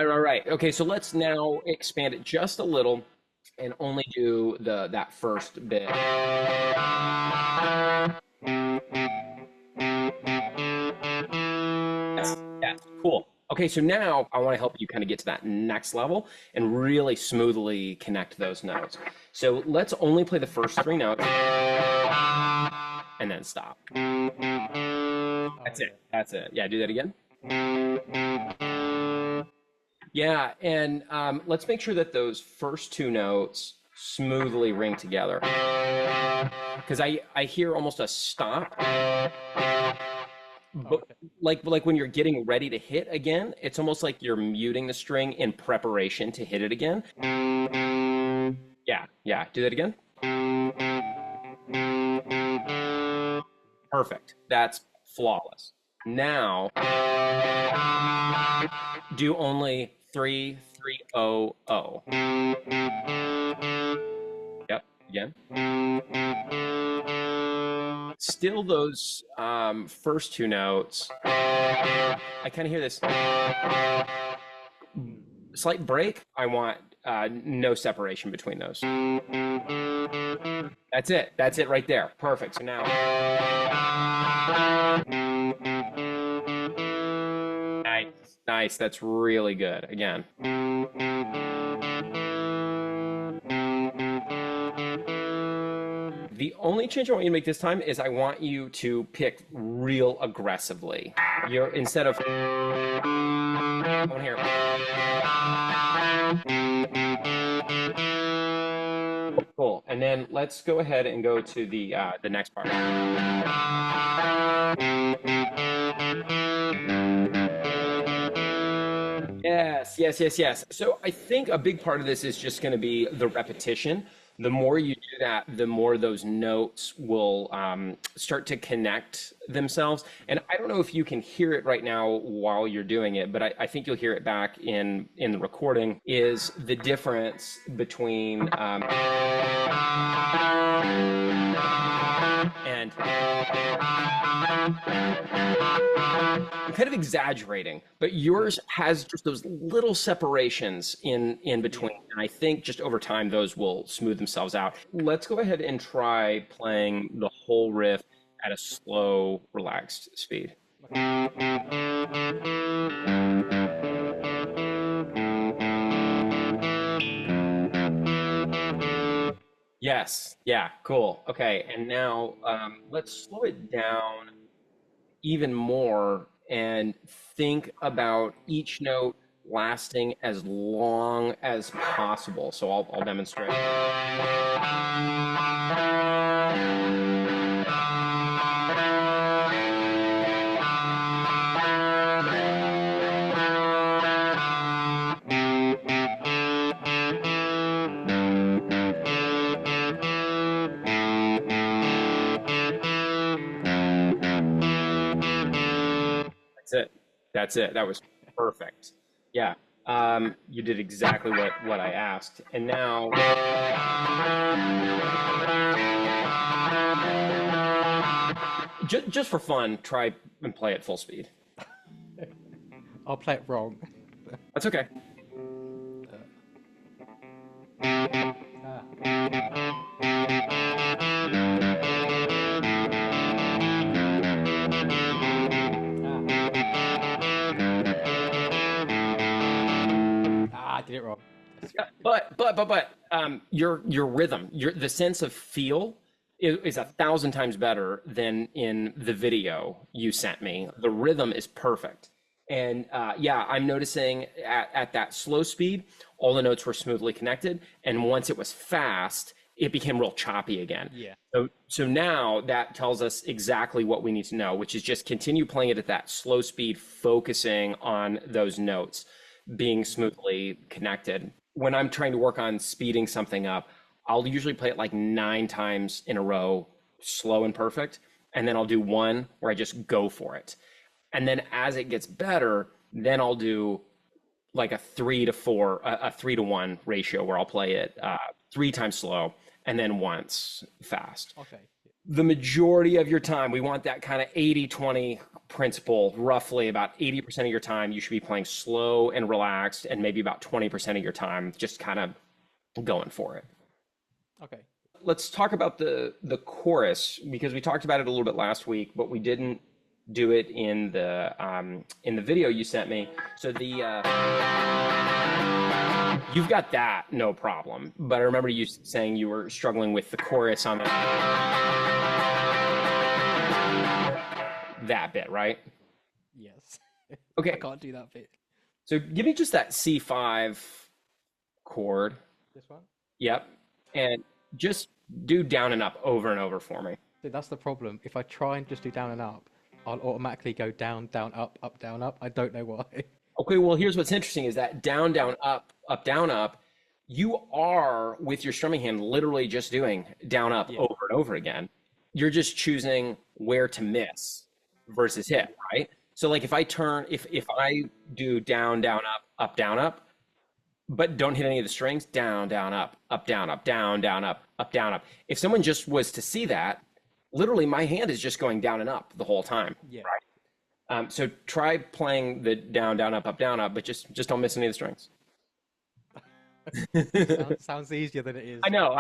All right. Okay, so let's now expand it just a little and only do that first bit. Yes, cool. Okay, so now I want to help you kind of get to that next level and really smoothly connect those notes. So let's only play the first three notes and then stop. Oh, That's it. yeah. That's it. Yeah, do that again. Yeah, and let's make sure that those first two notes smoothly ring together. Because I hear almost a stop, Oh, but okay. like when you're getting ready to hit again, it's almost like you're muting the string in preparation to hit it again. Yeah, yeah, do that again. Perfect. That's flawless. Now do only 3 3 0 0. Yep, again. Still those first two notes. I kind of hear this Mm. slight break. I want no separation between those. That's it. That's it right there. Perfect. So now, nice, nice. That's really good. Again. The only change I want you to make this time is I want you to pick real aggressively. You're instead of I want to hear. Cool. And then let's go ahead and go to the next part. Yes, yes, yes, yes. So I think a big part of this is just going to be the repetition. The more you do that, the more those notes will start to connect themselves. And I don't know if you can hear it right now while you're doing it, but I think you'll hear it back in the recording. Is the difference between and I'm kind of exaggerating, but Mm. yours has just those little separations in Yeah. between. And I think just over time those will smooth themselves out. Let's go ahead and try playing the whole riff at a slow, relaxed speed. Okay. Yes, yeah, cool. Okay, and now let's slow it down even more and think about each note lasting as long as possible. So I'll demonstrate. That's it. That's it. That was perfect. Yeah. You did exactly what I asked. And now, just for fun, try and play at full speed. I'll play it wrong. That's okay. Ah, ah, I did it wrong. That's Yeah, but your rhythm, the sense of feel is 1,000 times better than in the video you sent me. The rhythm is perfect, and yeah, I'm noticing at that slow speed, all the notes were smoothly connected, and once it was fast, it became real choppy again. yeah. So now that tells us exactly what we need to know, which is just continue playing it at that slow speed, focusing on those notes being smoothly connected. When I'm trying to work on speeding something up, I'll usually play it like 9 times in a row, slow and perfect. And then I'll do one where I just go for it. And then as it gets better, then I'll do like a 3 to 4, a 3 to 1 ratio where I'll play it 3 times slow and then once fast. Okay. the majority of your time, we want that kind of 80-20 principle. Roughly about 80% of your time, you should be playing slow and relaxed, and maybe about 20% of your time just kind of going for it. Okay. Let's talk about the chorus, because we talked about it a little bit last week, but we didn't do it in the video you sent me. So you've got that, no problem. But I remember you saying you were struggling with the chorus on that bit, right? Yes. Okay. I can't do that bit. So give me just that C5 chord. This one? Yep. And just do down and up over and over for me. See, that's the problem. If I try and just do down and up, I'll automatically go down, down, up, down, up. I don't know why. Okay, well, here's what's interesting is that down, down, up, down, up, you are, with your strumming hand, literally just doing down, up over and over again. You're just choosing where to miss versus hit, right? So like if I do down, down, up, down, up, but don't hit any of the strings, down, down, up, down, up, down, down, up, down, up. If someone just was to see that, literally my hand is just going down and up the whole time, right? So try playing the down, down, up, down, up, but just don't miss any of the strings. Sounds easier than it is. I know.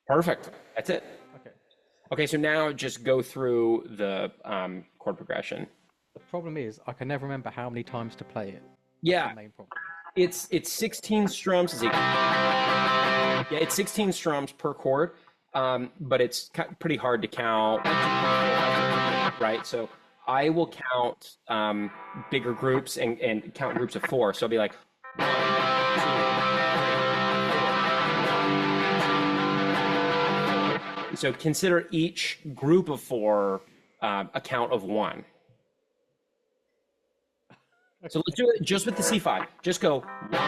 Perfect. That's it. Okay, so now just go through the chord progression. The problem is I can never remember how many times to play it. Yeah. The main problem. It's 16 strums. Yeah, it's 16 strums per chord, but it's pretty hard to count, right? So I will count bigger groups and count groups of 4. So I'll be like 1, 2, 3, 4. So consider each group of 4 a count of 1. So let's do it just with the C5. Just go 1, 2, 3, 4.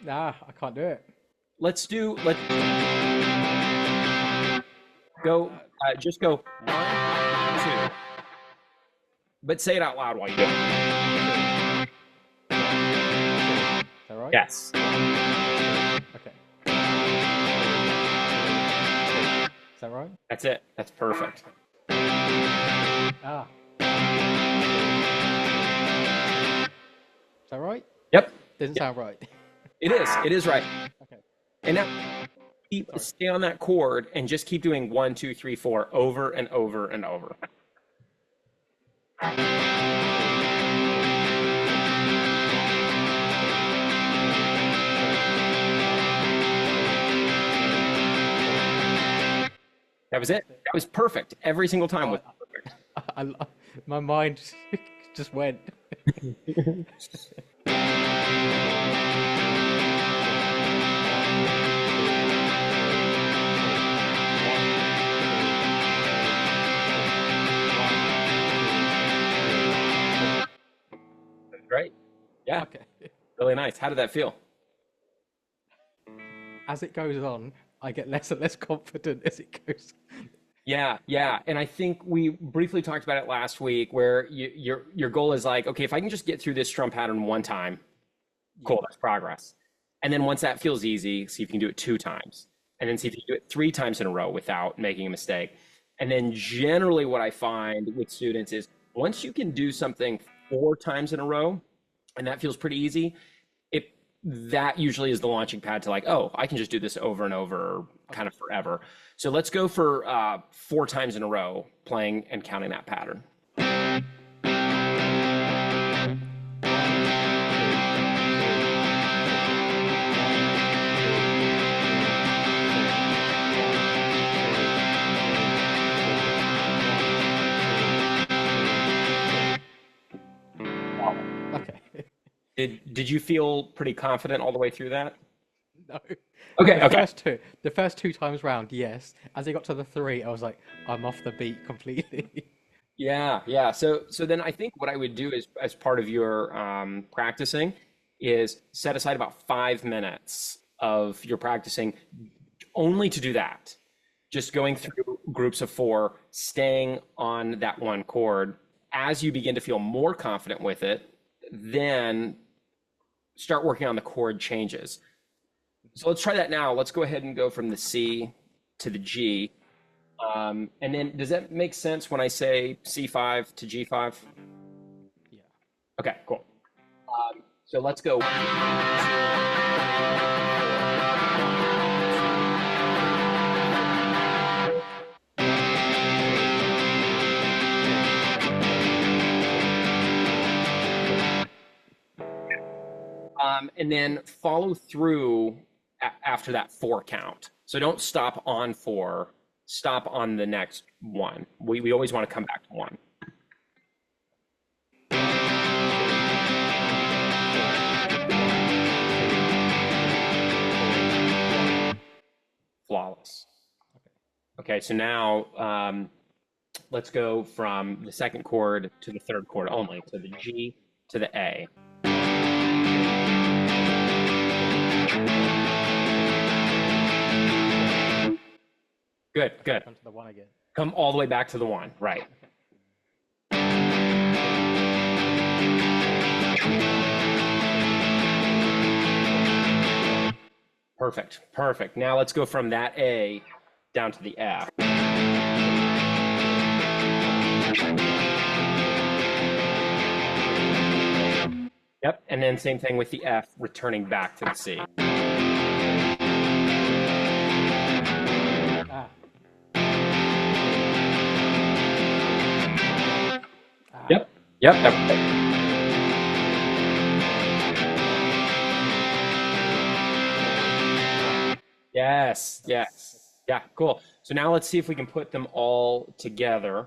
Nah, I can't do it. Let's go. Just go 1, 2. But say it out loud while you do it. Is that right? Yes. Okay. Is that right? That's it. That's perfect. Ah. Is that right? Yep. Doesn't sound right. It is. It is right. Okay. And now stay on that chord and just keep doing 1, 2, 3, 4 over and over and over. That was it. That was perfect. Every single time was perfect. My mind just went. Great. Yeah. Okay. Really nice. How did that feel? As it goes on, I get less and less confident as it goes. Yeah, yeah. And I think we briefly talked about it last week where your goal is like, okay, if I can just get through this strum pattern one time, cool, that's progress. And then once that feels easy, see if you can do it 2 times. And then see if you can do it 3 times in a row without making a mistake. And then generally what I find with students is once you can do something 4 times in a row, and that feels pretty easy, that usually is the launching pad to like, oh, I can just do this over and over kind of forever. So let's go for 4 times in a row, playing and counting that pattern. Did you feel pretty confident all the way through that? No. Okay, The first two times round, yes. As I got to the 3, I was like, I'm off the beat completely. Yeah, yeah. So then I think what I would do is, as part of your practicing, is set aside about 5 minutes of your practicing only to do that. just going through groups of 4, staying on that one chord. As you begin to feel more confident with it, then start working on the chord changes. So let's try that now. Let's go ahead and go from the C to the G. And then does that make sense when I say C5 to G5? Yeah. Okay, cool. So let's go. And then follow through after that 4 count. So don't stop on 4, stop on the next one. We always want to come back to 1. Flawless. Okay, so now let's go from the 2nd chord to the 3rd chord only, so the G to the A. Good, good. Come to the 1 again. Come all the way back to the 1, right. Perfect, perfect. Now let's go from that A down to the F. Yep, and then same thing with the F, returning back to the C. Yep, yep. Yes, yes. Yeah, cool. So now let's see if we can put them all together.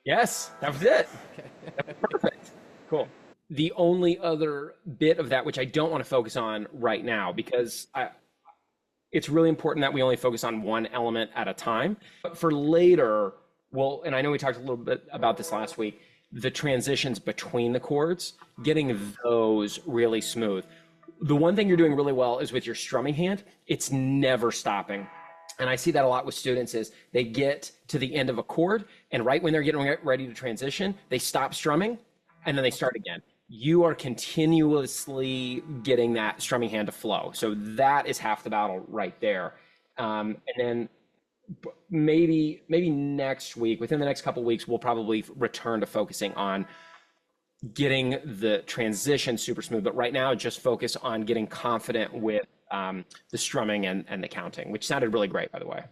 Yes, that was it. Okay. Perfect. Cool. The only other bit of that, which I don't want to focus on right now, because it's really important that we only focus on one element at a time. But for later, well, and I know we talked a little bit about this last week, the transitions between the chords, getting those really smooth. The one thing you're doing really well is with your strumming hand, it's never stopping. And I see that a lot with students is they get to the end of a chord, and right when they're getting ready to transition, they stop strumming, and then they start again. You are continuously getting that strumming hand to flow. So that is half the battle right there. And then maybe next week, within the next couple of weeks, we'll probably return to focusing on getting the transition super smooth. But right now, just focus on getting confident with the strumming and the counting, which sounded really great, by the way.